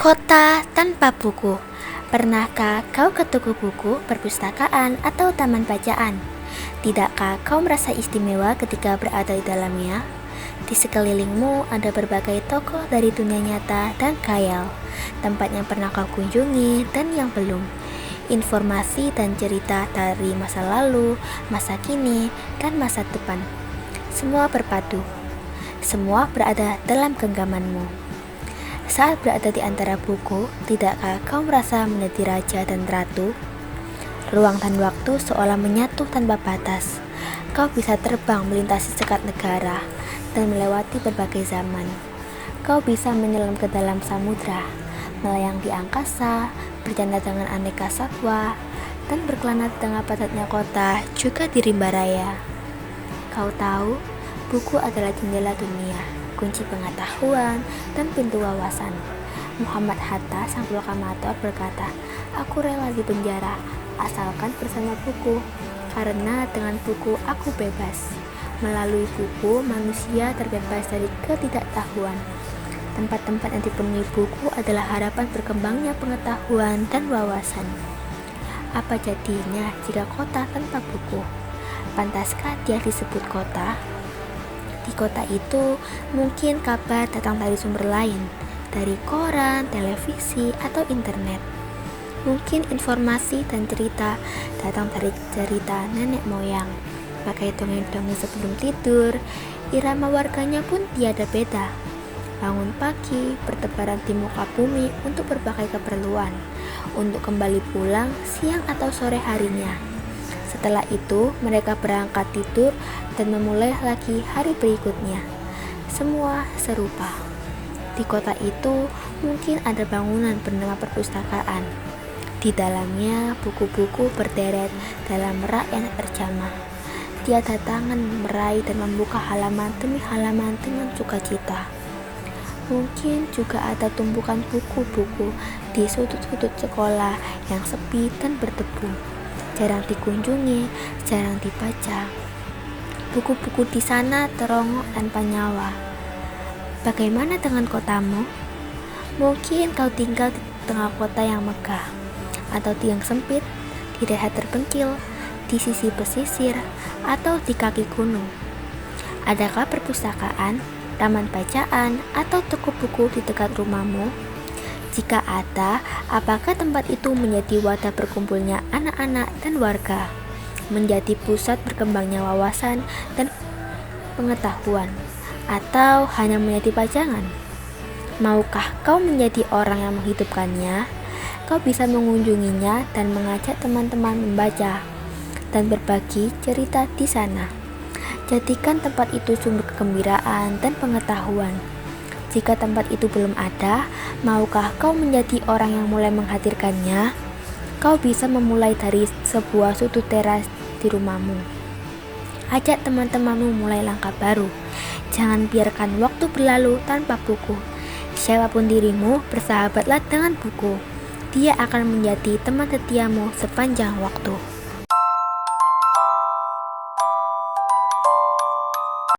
Kota tanpa buku. Pernahkah kau ke toko buku, perpustakaan, atau taman bacaan? Tidakkah kau merasa istimewa ketika berada di dalamnya? Di sekelilingmu ada berbagai tokoh dari dunia nyata dan khayal, tempat yang pernah kau kunjungi dan yang belum. Informasi dan cerita dari masa lalu, masa kini, dan masa depan. Semua berpadu. Semua berada dalam genggamanmu. Saat berada di antara buku, tidakkah kau merasa menjadi raja dan ratu? Ruang dan waktu seolah menyatu tanpa batas. Kau bisa terbang melintasi sekat negara dan melewati berbagai zaman. Kau bisa menyelam ke dalam samudra, melayang di angkasa, bercanda dengan aneka satwa, dan berkelana di tengah padatnya kota, juga di rimba raya. Kau tahu, buku adalah jendela dunia, kunci pengetahuan, dan pintu wawasan. Muhammad Hatta, sang proklamator, berkata, "Aku rela di penjara, asalkan bersama buku, karena dengan buku aku bebas." Melalui buku, manusia terbebas dari ketidaktahuan. Tempat-tempat yang dipenuhi buku adalah harapan berkembangnya pengetahuan dan wawasan. Apa jadinya jika kota tanpa buku? Pantaskah dia disebut kota? Di kota itu, mungkin kabar datang dari sumber lain, dari koran, televisi, atau internet. Mungkin informasi dan cerita datang dari cerita nenek moyang, pakai dongeng-dongeng sebelum tidur. Irama warganya pun tiada beda. Bangun pagi, bertebaran di muka bumi untuk berbagai keperluan, untuk kembali pulang siang atau sore harinya. Setelah itu, mereka berangkat tidur dan memulai lagi hari berikutnya. Semua serupa. Di kota itu, mungkin ada bangunan bernama perpustakaan. Di dalamnya, buku-buku berderet dalam rak yang terjamah. Tiada tangan meraih dan membuka halaman demi halaman dengan sukacita. Mungkin juga ada tumpukan buku-buku di sudut-sudut sekolah yang sepi dan berdebu. Jarang dikunjungi, jarang dibaca. Buku-buku di sana terongok tanpa nyawa. Bagaimana dengan kotamu? Mungkin kau tinggal di tengah kota yang megah, atau di yang sempit, di daerah terpencil, di sisi pesisir, atau di kaki gunung. Adakah perpustakaan, taman bacaan, atau toko buku di dekat rumahmu? Jika ada, apakah tempat itu menjadi wadah berkumpulnya anak-anak dan warga, menjadi pusat berkembangnya wawasan dan pengetahuan, atau hanya menjadi pajangan? Maukah kau menjadi orang yang menghidupkannya? Kau bisa mengunjunginya dan mengajak teman-teman membaca dan berbagi cerita di sana. Jadikan tempat itu sumber kegembiraan dan pengetahuan. Jika tempat itu belum ada, maukah kau menjadi orang yang mulai menghadirkannya? Kau bisa memulai dari sebuah sudut teras di rumahmu. Ajak teman-temanmu mulai langkah baru. Jangan biarkan waktu berlalu tanpa buku. Siapapun dirimu, bersahabatlah dengan buku. Dia akan menjadi teman setiamu sepanjang waktu.